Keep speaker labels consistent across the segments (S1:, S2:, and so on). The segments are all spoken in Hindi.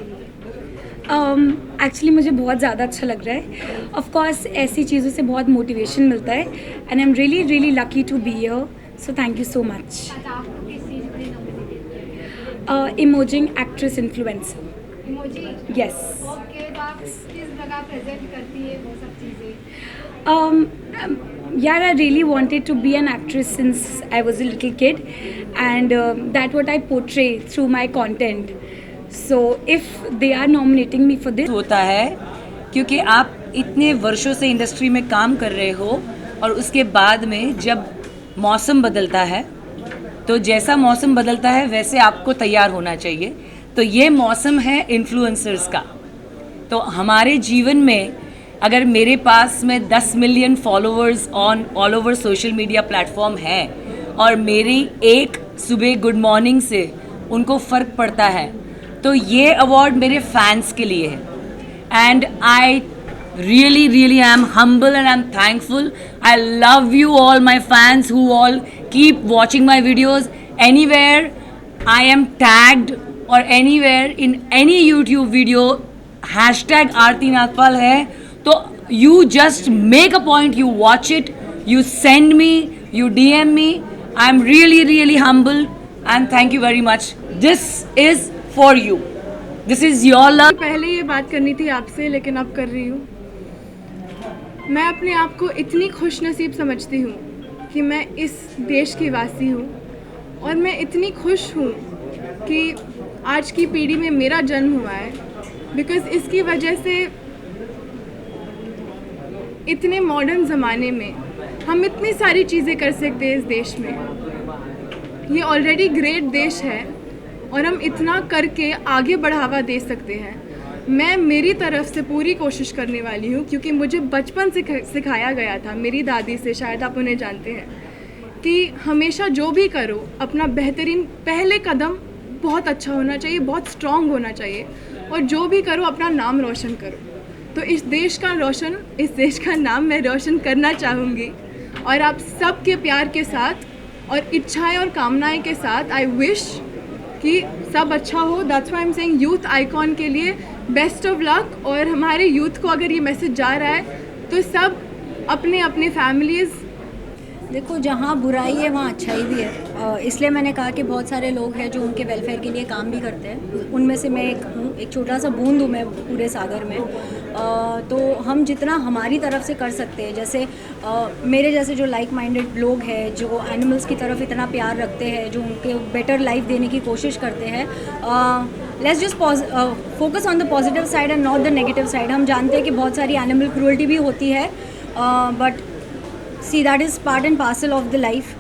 S1: आपके लिए?
S2: एक्चुअली मुझे बहुत ज़्यादा अच्छा लग रहा है. ऑफ कोर्स ऐसी चीज़ों से बहुत मोटिवेशन मिलता है and I am really really lucky to be here. So thank you so much.
S1: अच्छा, आपको किस चीज़ के लिए नॉमिनेटेड किया?
S2: Emerging actress influencer.
S1: Emoji?
S2: Yes.
S1: Okay, तो आप किस प्रकार प्रेजेंट करती है वो सब चीज़ें?
S2: Yeah, I really wanted to be an actress since I was a little kid, and that's what I portray through my content. So if they are nominating me for this,
S3: होता है क्योंकि आप इतने वर्षों से इंडस्ट्री में काम कर रहे हो और उसके बाद में जब मौसम बदलता है तो जैसा मौसम बदलता है वैसे आपको तैयार होना चाहिए. तो ये मौसम है इन्फ्लुएंसर्स का. तो हमारे जीवन में अगर मेरे पास में 10 million followers on all over social media platform है और मेरी एक सुबह गुड मॉर्निंग से उनको फ़र्क पड़ता है तो ये अवार्ड मेरे फैंस के लिए है. And I really am humble and I'm thankful. I love you all my fans who all keep watching my videos. Anywhere I am tagged or anywhere in any YouTube video hashtag Aarti Nagpal है तो you just make a point, you watch it, you send me, you DM me. I'm really humble and thank you very much. This is for you. This is your love.
S4: पहले ये बात करनी थी आपसे लेकिन अब कर रही हूँ. मैं अपने आप को इतनी खुश नसीब समझती हूँ कि मैं इस देश की वासी हूँ और मैं इतनी खुश हूँ कि आज की पीढ़ी में मेरा जन्म हुआ है. बिकॉज़ इसकी वजह से इतने मॉडर्न ज़माने में हम इतनी सारी चीज़ें कर सकते हैं इस देश में. ये ऑलरेडी ग्रेट देश है और हम इतना करके आगे बढ़ावा दे सकते हैं. मैं मेरी तरफ से पूरी कोशिश करने वाली हूँ क्योंकि मुझे बचपन से सिखाया गया था मेरी दादी से, शायद आप उन्हें जानते हैं, कि हमेशा जो भी करो अपना बेहतरीन पहले कदम बहुत अच्छा होना चाहिए, बहुत स्ट्रॉन्ग होना चाहिए और जो भी करो अपना नाम रोशन करो. तो इस देश का नाम मैं रोशन करना चाहूँगी और आप सबके प्यार के साथ और इच्छाएं और कामनाएं के साथ आई विश कि सब अच्छा हो. That's why I am saying youth icon के लिए बेस्ट ऑफ लक. और हमारे यूथ को अगर ये मैसेज जा रहा है तो सब अपने अपने फैमिलीज़.
S5: देखो, जहाँ बुराई है वहाँ अच्छाई भी है. इसलिए मैंने कहा कि बहुत सारे लोग हैं जो उनके वेलफेयर के लिए काम भी करते हैं. उनमें से मैं एक हूँ, एक छोटा सा बूंद हूँ मैं पूरे सागर में. तो हम जितना हमारी तरफ से कर सकते हैं, जैसे मेरे जैसे जो लाइक माइंडेड लोग हैं जो एनिमल्स की तरफ इतना प्यार रखते हैं, जो उनके बेटर लाइफ देने की कोशिश करते हैं, let's just focus on the positive side and not the negative side. हम जानते हैं कि बहुत सारी एनिमल क्रूअल्टी भी होती है, but see that is part and parcel of the life.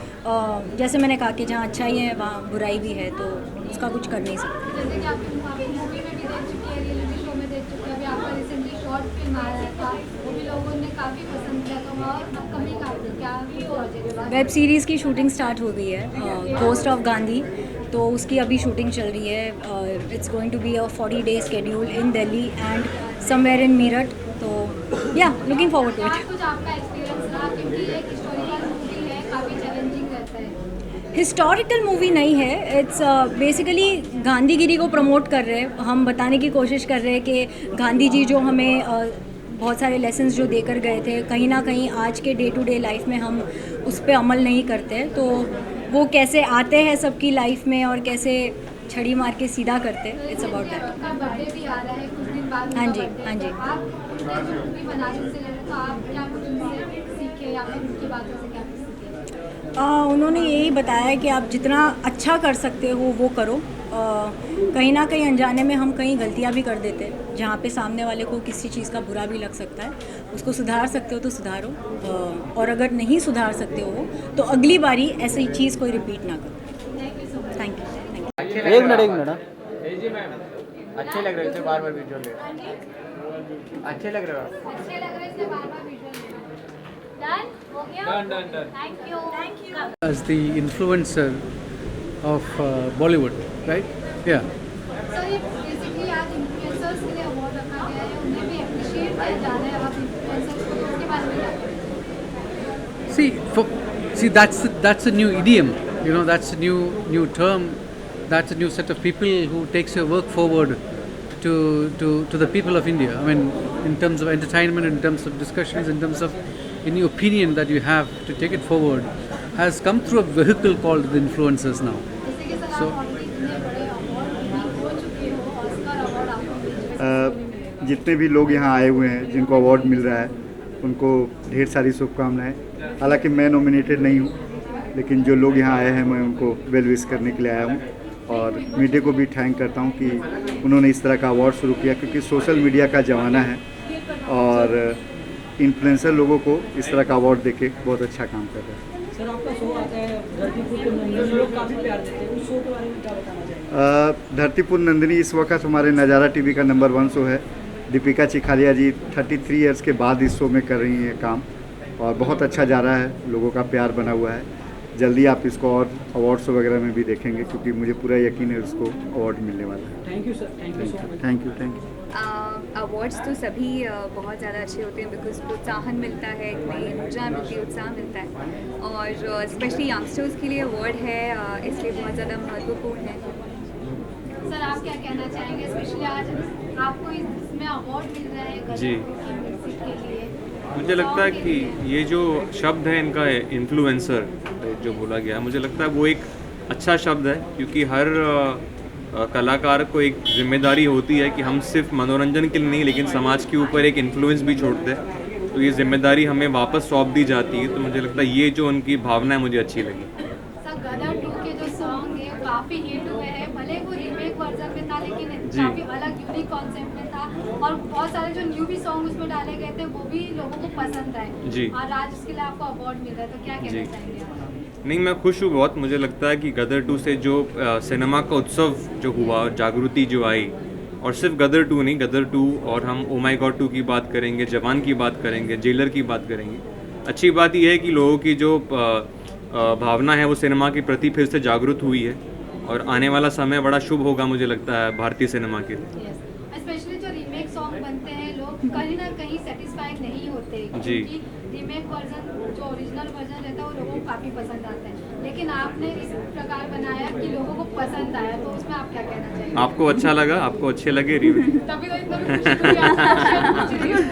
S5: जैसे मैंने कहा कि जहाँ अच्छाई है वहाँ बुराई भी है, तो उसका कुछ कर नहीं सकते.
S1: जैसे कि आपकी मूवी में भी देख चुकी है, रियलिटी शो में देख चुकी है, अभी आपका रिसेंटली शॉर्ट फिल्म आया था, वो भी लोगों ने काफ़ी पसंद किया. तो और अपकमिंग आपकी क्या प्रोजेक्ट है?
S5: वेब सीरीज़ की शूटिंग स्टार्ट हो गई है, कोस्ट ऑफ गांधी. तो उसकी अभी शूटिंग चल रही है. It's going to be a 40-day schedule in Delhi and somewhere in Meerut. तो yeah looking forward to it.
S1: कुछ आपका एक्सपीरियंस रहा, क्योंकि एक हिस्टोरिकल मूवी है, काफ़ी चैलेंजिंग रहता है.
S5: हिस्टोरिकल मूवी नहीं है. इट्स बेसिकली गांधीगिरी को प्रमोट कर रहे हैं. हम बताने की कोशिश कर रहे हैं कि गांधी जी जो हमें बहुत सारे लेसन्स जो देकर गए थे, कहीं ना कहीं आज के डे टू डे लाइफ में हम उस पर अमल नहीं करते. तो वो कैसे आते हैं सबकी लाइफ में और कैसे छड़ी मार के सीधा करते. It's about that.
S1: आपका बर्थडे भी आ रहा है कुछ दिन बाद.
S5: हाँ जी, हाँ जी.
S1: आप जो मूवी बना रहे से तो आप क्या कुछ उनसे सीखे या फिर उनकी बातों से क्या कुछ सीखे?
S5: उन्होंने यही बताया कि आप जितना अच्छा कर सकते हो वो करो. कहीं ना कहीं अनजाने में हम कहीं गलतियां भी कर देते हैं जहाँ पे सामने वाले को किसी चीज़ का बुरा भी लग सकता है. उसको सुधार सकते हो तो सुधारो, और अगर नहीं सुधार सकते हो तो अगली बारी ऐसी चीज़ कोई रिपीट ना करो. Thank you.
S6: एक मिनट. अच्छे लग रहे थे बार बार विजुअल अच्छे लग रहे हो.
S1: अच्छे लग रहे थे बार बार विजुअल. डन हो गया. Done. Thank you.
S7: As the influencer of Bollywood, right? Yeah.
S1: Sir, ये बेसिकली आज इन्फ्लुएंसर्स के लिए अवार्ड रखा गया है, उन्हें भी एप्रिशिएट किया जा रहा है. आप इन्फ्लुएंसर्स को उसके बारे में क्या कहेंगे?
S7: See, that's a new idiom. You know, that's a new term. That's a new set of people who takes your work forward. to the people of India? I mean, in terms of entertainment, in terms of discussions, in terms of any opinion that you have to take it forward, has come through a vehicle called the influencers now.
S1: जैसे कि सर
S7: So-
S1: आप ऑलरेडी इतने बड़े अवार्ड विनर हो चुके हो, ऑस्कर अवार्ड आपको मिल चुका है।
S8: जितने भी लोग यहाँ आए हुए हैं जिनको अवार्ड मिल रहा है उनको ढेर सारी शुभकामनाएं। हालांकि मैं नॉमिनेटेड नहीं हूँ, लेकिन जो लोग यहाँ आए हैं मैं उनको वेल विश करने के लिए आया हूँ और मीडिया को भी थैंक करता हूँ कि उन्होंने इस तरह का अवार्ड शुरू किया, क्योंकि सोशल मीडिया का ज़माना है और इन्फ्लुएंसर लोगों को इस तरह का अवार्ड देके बहुत अच्छा काम कर रहे हैं।
S3: सर आपका शो आता है धरतीपुर नंदिनी, लोग काफ़ी प्यार देते हैं, उस शो के बारे में क्या बताना चाहेंगे?
S8: धरतीपुर नंदिनी इस वक्त हमारे नज़ारा टीवी का नंबर 1 शो है। दीपिका चिखालिया जी 33 इयर्स के बाद इस शो में कर रही हैं काम और बहुत अच्छा जा रहा है, लोगों का प्यार बना हुआ है। जल्दी आप इसको और अवार्ड्स वगैरह में भी देखेंगे, क्योंकि मुझे पूरा यकीन है उसको अवार्ड मिलने वाला है।
S3: Thank you sir, thank you so much.
S8: Thank you, thank you.
S9: Awards तो सभी बहुत ज़्यादा अच्छे होते हैं, बिकॉज प्रोत्साहन मिलता है, एक नई ऊर्जा मिलती है, उत्साह मिलता है और स्पेशली यंगस्टर्स के लिए अवार्ड है, इसलिए बहुत ज़्यादा महत्वपूर्ण है।
S1: सर आप क्या कहना चाहेंगे, स्पेशली आज आपको इसमें अवार्ड मिल रहा है गदर
S10: जी।
S1: की म्यूजिक के लिए?
S10: मुझे लगता है कि ये जो शब्द है इनका इन्फ्लुएंसर जो बोला गया है, मुझे लगता है वो एक अच्छा शब्द है, क्योंकि हर कलाकार को एक जिम्मेदारी होती है कि हम सिर्फ मनोरंजन के लिए नहीं लेकिन समाज के ऊपर एक इन्फ्लुएंस भी छोड़ते हैं, तो ये जिम्मेदारी हमें वापस सौंप दी जाती है। तो मुझे लगता है ये जो उनकी भावना है मुझे अच्छी लगी।
S1: सर गदर 2 के जो सॉन्ग है काफ़ी हिट हुए हैं, भले वो रीमेक वर्जन में था लेकिन
S10: जी।
S1: काफ़ी अलग यूनिक कॉन्सेप्ट में था और बहुत सारे जो न्यू भी सॉन्ग उसमें डाले गए थे वो भी लोगों को पसंद आए
S10: जी।
S1: और आज उसके लिए आपको अवार्ड मिल रहा है, तो क्या कहना
S10: जी।
S1: चाहेंगे आप?
S10: नहीं, मैं खुश हूँ बहुत। मुझे लगता है कि गदर 2 से जो सिनेमा का उत्सव जो हुआ, जागृति जो आई, और सिर्फ गदर 2 नहीं, गदर 2 और हम ओ माई गॉड 2 की बात करेंगे, जवान की बात करेंगे, जेलर की बात करेंगे। अच्छी बात यह है कि लोगों की जो भावना है वो सिनेमा के प्रति फिर से जागरूक हुई है और आने वाला समय बड़ा शुभ होगा मुझे लगता है भारतीय सिनेमा के लिए।
S1: स्पेशली जो रीमेक सॉन्ग बनते हैं लोग कहीं ना कहीं सेटिस्फाइड नहीं होते,
S10: जी।
S1: क्योंकि रीमेक वर्जन जो ओरिजिनल वर्जन रहता है वो लोगों को काफ़ी पसंद आता है, लेकिन आपने इस प्रकार बनाया कि लोगों को पसंद आया, तो उसमें आप क्या कहना चाहेंगे?
S10: आपको अच्छा लगा, आपको अच्छे लगे रीमेक?
S1: तभी तो इतना भी खुशी हुई आपको पूछ रही हूँ।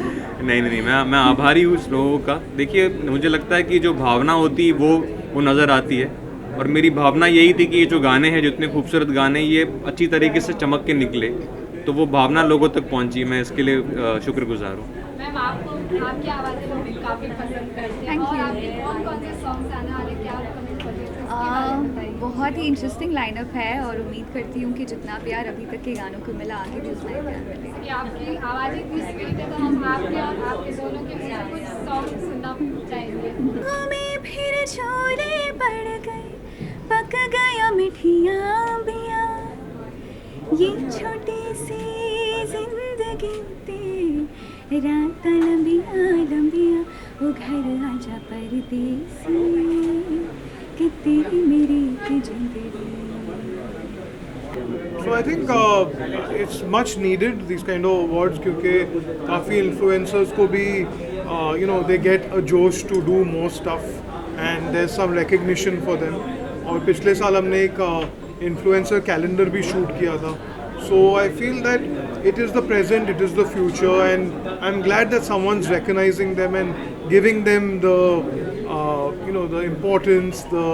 S10: नहीं, मैं आभारी हूँ उस लोगों का। देखिए, मुझे लगता है कि जो भावना होती है वो नज़र आती है और मेरी भावना यही थी कि ये जो गाने हैं, जो इतने खूबसूरत गाने, ये अच्छी तरीके से चमक के निकले, तो वो भावना लोगों तक पहुंची। मैं इसके लिए शुक्रगुजार हूँ।
S1: मैम आपको आपकी आवाज़ें लोग काफ़ी पसंद करते हैं और आपके कौन से सॉन्ग्स आने वाले, क्या आप कमेंट करिए तो इसके बारे में बताइए।
S9: बहुत ही इंटरेस्टिंग लाइनअप है और उम्मीद करती हूँ कि जितना प्यार अभी तक के गानों को मिला, आगे भी उतना ही प्यार मिलेगा।
S1: कि आपकी आवाज़ इतनी स्वीट है, तो हम आपके और आपके दोनों के मुँह से कुछ सॉन्ग सुनना चाहेंगे।
S9: हमें फिर छोरे पड़ गए, पक गया मिठियाँ बिया, ये छोटी सी जिंदगी तेरा लंबिया लंबिया, वो घर आजा परदेसी, कि तेरी मेरी की जिंदगी।
S11: So I think it's much needed these kind of awards, क्योंकि काफ़ी influencers को भी they get a josh to do more stuff and there's some recognition for them. और पिछले साल हमने एक influencer calendar भी shoot किया था. So I feel that it is the present, it is the future, and I'm glad that someone's recognizing them and giving them the the importance, the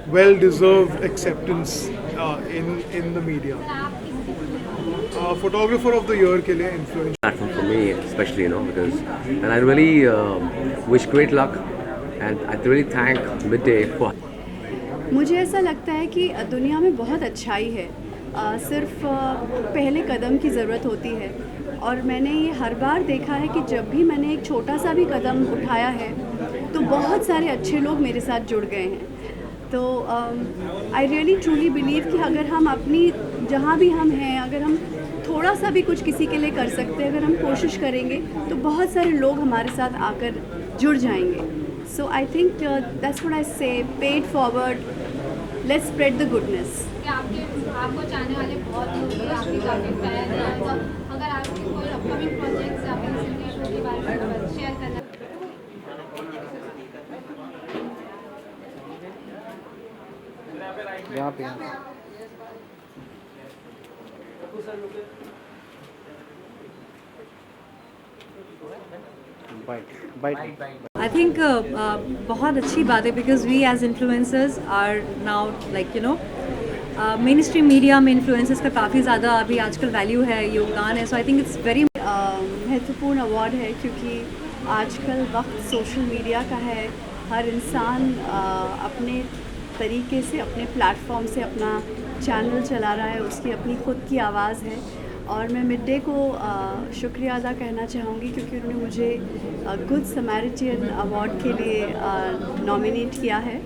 S11: well-deserved acceptance in the media. Photographer of the year के लिए influencer.
S12: Platform for me, especially, because, and I really wish great luck, and I really thank Midday for.
S13: मुझे ऐसा लगता है कि दुनिया में बहुत अच्छाई है, सिर्फ पहले कदम की ज़रूरत होती है और मैंने ये हर बार देखा है कि जब भी मैंने एक छोटा सा भी कदम उठाया है तो बहुत सारे अच्छे लोग मेरे साथ जुड़ गए हैं। तो आई रियली ट्रूली बिलीव कि अगर हम अपनी जहाँ भी हम हैं, अगर हम थोड़ा सा भी कुछ किसी के लिए कर सकते हैं, अगर हम कोशिश करेंगे तो बहुत सारे लोग हमारे साथ आकर जुड़ जाएंगे। So I think that's what I say, pay it forward, let's spread the goodness.
S1: आपको चाहने वाले बहुत लोग हैं, आपके काफ़ी फैन हैं, तो अगर आपके कोई अपकमिंग प्रोजेक्ट्स या फिर सिंधी शो के बारे में शेयर करना।
S6: यहाँ पे बाइट
S14: आई थिंक बहुत अच्छी बात है because we as influencers are now like you know mainstream media में इन्फ्लुएंसर्स का काफ़ी ज़्यादा अभी आजकल वैल्यू है, योगदान है. So I think it's very
S13: महत्वपूर्ण अवार्ड है क्योंकि आजकल वक्त सोशल मीडिया का है. हर इंसान अपने तरीके से अपने प्लेटफॉर्म से अपना चैनल चला रहा है, उसकी अपनी खुद की आवाज़ है. और मैं मिड डे को शुक्रिया अदा करना चाहूँगी क्योंकि उन्होंने मुझे गुड समैरिटियन अवार्ड के लिए नॉमिनेट किया है.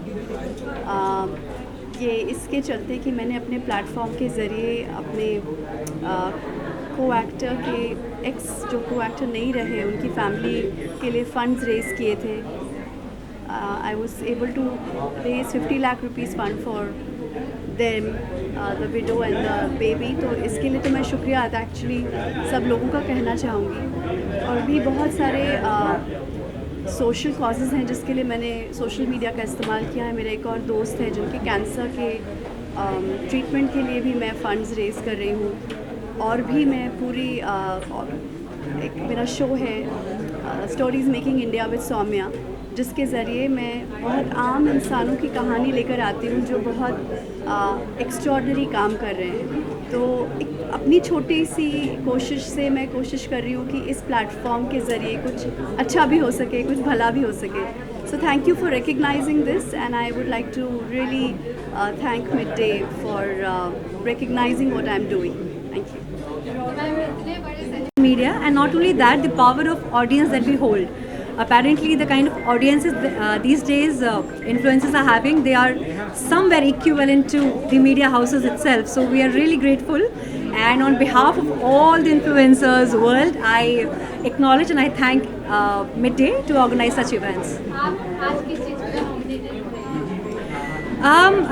S13: ये इसके चलते कि मैंने अपने प्लेटफॉर्म के ज़रिए अपने को एक्टर के जो को एक्टर नहीं रहे उनकी फैमिली के लिए फ़ंड्स रेज़ किए थे. I was able to raise 50 lakh rupees fund for them, the widow and the baby. तो इसके लिए तो मैं शुक्रिया अदा एक्चुअली सब लोगों का कहना चाहूँगी. और भी बहुत सारे सोशल कॉजेज़ हैं जिसके लिए मैंने सोशल मीडिया का इस्तेमाल किया है. मेरा एक और दोस्त है जिनके कैंसर के ट्रीटमेंट के लिए भी मैं फ़ंड्स रेज़ कर रही हूँ. और भी मैं पूरी एक मेरा शो है stories making India with Saumya, जिसके ज़रिए मैं बहुत आम इंसानों की कहानी लेकर आती हूँ जो बहुत एक्स्ट्रॉर्डनरी काम कर रहे हैं. तो एक अपनी छोटी सी कोशिश से मैं कोशिश कर रही हूँ कि इस प्लेटफॉर्म के ज़रिए कुछ अच्छा भी हो सके, कुछ भला भी हो सके. So thank you for recognising this and I would like to really thank Mid Day for recognising what I am doing. Thank you.
S14: media, and not only that, the power of audience that we hold. Apparently the kind of audiences these days influencers are having, they are somewhere equivalent to the media houses itself. So we are really grateful, and on behalf of all the influencers world, I acknowledge and I thank Midday to organize such events.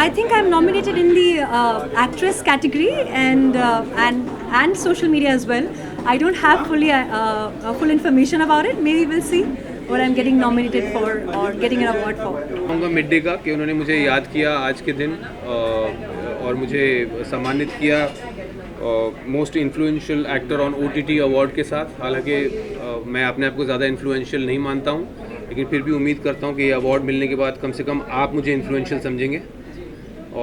S14: I think I'm nominated in the actress category and social media as well. I don't have full information about it. Maybe we'll see what I'm getting nominated for or getting an award for.
S10: कहूँगा मिड डे का कि उन्होंने मुझे याद किया आज के दिन और मुझे सम्मानित किया most influential actor on OTT award के साथ. हालांकि मैं अपने आप को ज़्यादा इन्फ्लुएंशियल नहीं मानता हूँ, लेकिन फिर भी उम्मीद करता हूँ कि ये अवार्ड मिलने के बाद कम से कम आप मुझे इन्फ्लुएंशियल समझेंगे,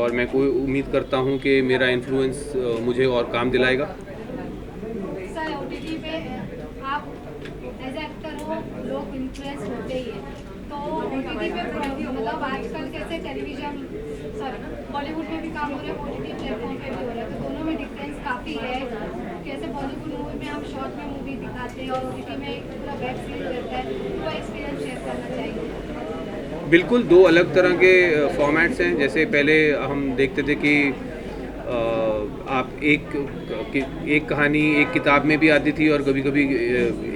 S10: और मैं कोई उम्मीद करता हूँ कि मेरा इन्फ्लुएंस मुझे और काम दिलाएगा.
S1: सर OTT पे आप एज एक्टर हो, लोग इन्फ्लुएंस होते ही हैं, तो OTT पे मतलब आजकल कैसे टेलीविजन बॉलीवुड में भी काम हो रहा है, OTT प्लेटफॉर्म पे भी हो रहा है, तो दोनों में डिफरेंस काफ़ी है. कैसे बॉलीवुड मूवी में हम शॉर्ट में मूवी दिखाते हैं और OTT में पूरा वेब सीरीज रहता है, वो एक्सपीरियंस शेयर करना चाहिए.
S10: बिल्कुल दो अलग तरह के फॉर्मेट्स हैं. जैसे पहले हम देखते थे कि आप एक कहानी एक किताब में भी आती थी और कभी कभी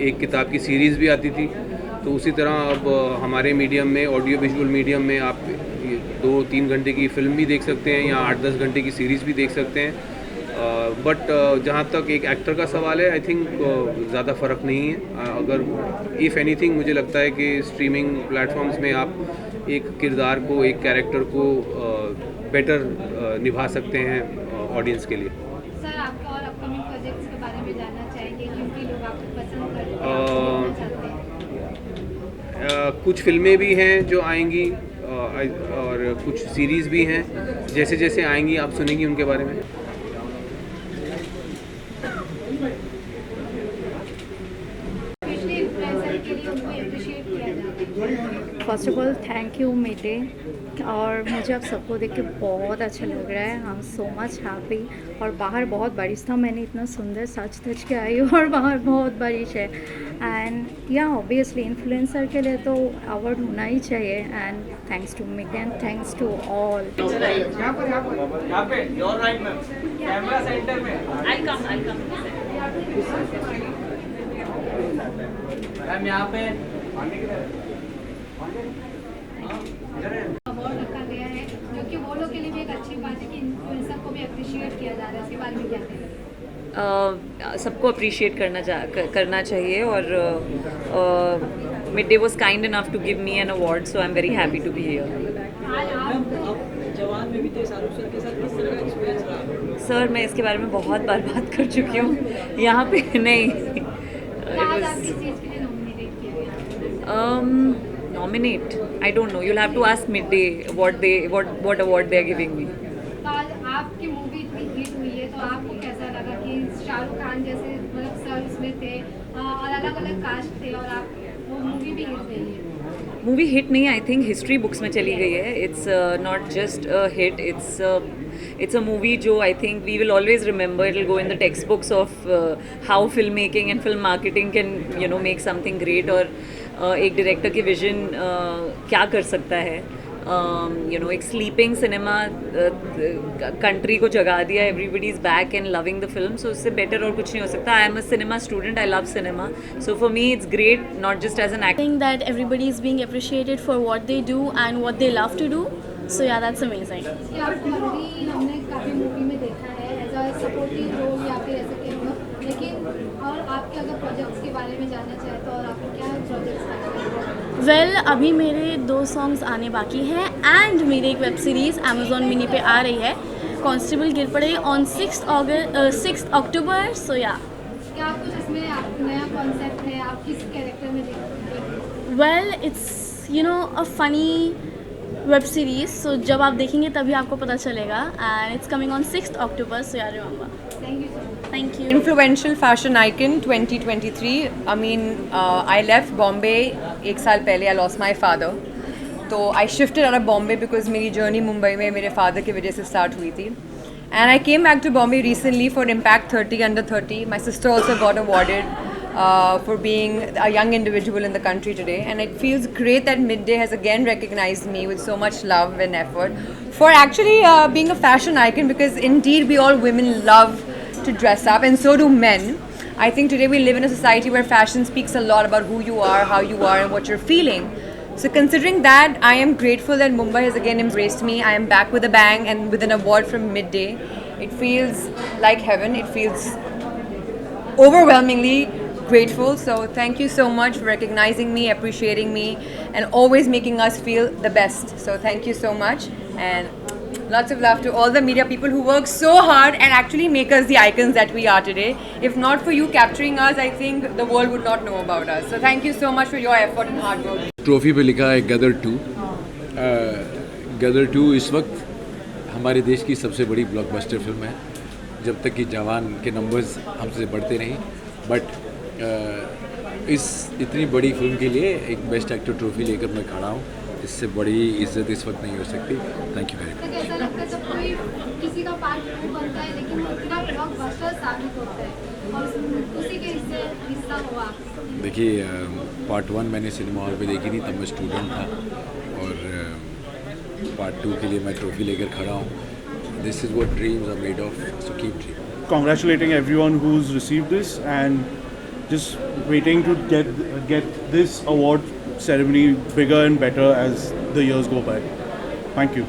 S10: एक किताब की सीरीज़ भी आती थी. तो उसी तरह अब हमारे मीडियम में, ऑडियो विजुअल मीडियम में, आप 2-3 घंटे की फ़िल्म भी देख सकते हैं या 8-10 घंटे की सीरीज़ भी देख सकते हैं. बट जहाँ तक एक एक्टर का सवाल है, आई थिंक ज़्यादा फ़र्क नहीं है. अगर इफ़ एनीथिंग मुझे लगता है कि स्ट्रीमिंग प्लेटफॉर्म्स में आप एक किरदार को, एक कैरेक्टर को बेटर निभा सकते हैं ऑडियंस के लिए.
S1: सर आपका और अपकमिंग प्रोजेक्ट्स के बारे में जानना चाहेंगे क्योंकि लोग आपको पसंद करते हैं.
S10: कुछ फिल्में भी हैं जो आएंगी और कुछ सीरीज़ भी हैं. जैसे जैसे आएंगी आप सुनेंगी उनके बारे में.
S15: First of all thank you midday, और मुझे अब सबको देख के बहुत अच्छा लग रहा है. I am so much happy. और बाहर बहुत बारिश था, मैंने इतना सुंदर सच धज के आई हूँ और बाहर बहुत बारिश है. एंड या ऑब्वियसली इन्फ्लुएंसर के लिए तो अवार्ड होना ही चाहिए. And thanks to Mid Day and thanks to all.
S1: Award रखा गया है जो कि वो लोग के लिए भी एक अच्छी बात है कि इन्फ्लुएंसर को भी अप्रिशिएट किया जा रहा है. इसके बारे में क्या कहें?
S3: सबको अप्रिशिएट करना चाहिए. और Mid Day was kind enough to give me an award, so I am very happy to be here. Sir मैं इसके बारे में बहुत बार बात कर चुकी हूँ यहाँ पे. नहीं,
S1: आज आप किस चीज़ के लिए नॉमिनेट किया गया?
S3: Nominate? I don't know. You'll have to ask Midday what award they are giving me.
S1: तो आज आपकी मूवी इतनी हिट हुई है तो आपको कैसा लगा कि शाहरुख खान जैसे मतलब सर उसमें थे और अलग अलग कास्ट थे और आप वो मूवी भी हिट गई है?
S3: मूवी हिट नहीं, आई थिंक हिस्ट्री बुक्स में चली गई है. It's not just a hit, it's a movie जो I think we will always remember. It will go in the textbooks of how filmmaking and film marketing can make something great. और एक डायरेक्टर की विजन क्या कर सकता है. एक स्लीपिंग सिनेमा कंट्री को जगा दिया. Everybody is back and loving the film. So उससे बेटर और कुछ नहीं हो सकता. I am a cinema student. I love cinema. So for me it's great, not just as an actor.
S16: that everybody is being appreciated for what they do and what they love to do. So yeah, that's amazing.
S1: आपको ऑलरेडी हमने काफ़ी मूवी में देखा है एज अ सपोर्टिंग रोल या फिर ऐसे कहीं हो, लेकिन और आपके अगर प्रोजेक्ट्स के बारे में जानना चाहे तो और आपको क्या प्रोजेक्ट्स हैं?
S16: वेल अभी मेरे 2 सॉन्ग्स आने बाकी हैं एंड मेरी एक वेब सीरीज़ अमेजोन मिनी पे आ रही है, कांस्टेबल गिर पड़े ऑन 6 अक्टूबर. सो या
S1: क्या कुछ इसमें आप नया कॉन्सेप्ट है, आप किस कैरेक्टर में देखते?
S16: Well it's a funny web series. So जब आप देखेंगे तभी आपको पता चलेगा and it's coming on 6 October. So यार remember. Thank you.
S17: Influential fashion icon 2023. I mean, I left Bombay 1 साल पहले. I lost my father. तो I shifted out of Bombay because मेरी journey मुंबई में मेरे father की वजह से start हुई थी. And I came back to Bombay recently for Impact 30 Under 30. My sister also got awarded for being a young individual in the country today. And it feels great that Midday has again recognized me with so much love and effort for actually being a fashion icon, because indeed we all women love to dress up and so do men. I think today we live in a society where fashion speaks a lot about who you are, how you are and what you're feeling. So considering that, I am grateful that Mumbai has again embraced me. I am back with a bang and with an award from Midday. It feels like heaven. It feels overwhelmingly grateful. So thank you so much for recognizing me, appreciating me and always making us feel the best. So thank you so much and lots of love to all the media people who work so hard and actually make us the icons that we are today. If not for you capturing us, I think the world would not know about us. So thank you so much for your effort and hard work.
S18: Trophy पे लिखा है गदर 2. गदर 2 इस वक्त हमारे देश की सबसे बड़ी ब्लॉकबस्टर फिल्म है, जब तक कि जवान के नंबर्स हमसे बढ़ते नहीं. बट इस इतनी बड़ी फिल्म के लिए एक बेस्ट एक्टर ट्रॉफी लेकर मैं खड़ा हूँ. इससे बड़ी इज्जत इस वक्त नहीं हो सकती. Thank you very much.
S1: ऐसा लगता है जब कोई किसी का पार्ट 2 बनता है लेकिन इतना ब्लॉकबस्टर साबित होता है और उसी के हिस्सा हुआ.
S18: देखिए पार्ट 1 मैंने सिनेमा हॉल पे देखी थी, तब मैं स्टूडेंट था, और पार्ट 2 के लिए मैं ट्रॉफी लेकर खड़ा हूँ. This is what dreams are made of, so keep dreaming.
S11: Congratulating everyone who's received this and just waiting to get this award ceremony bigger and better as the years go by. Thank you.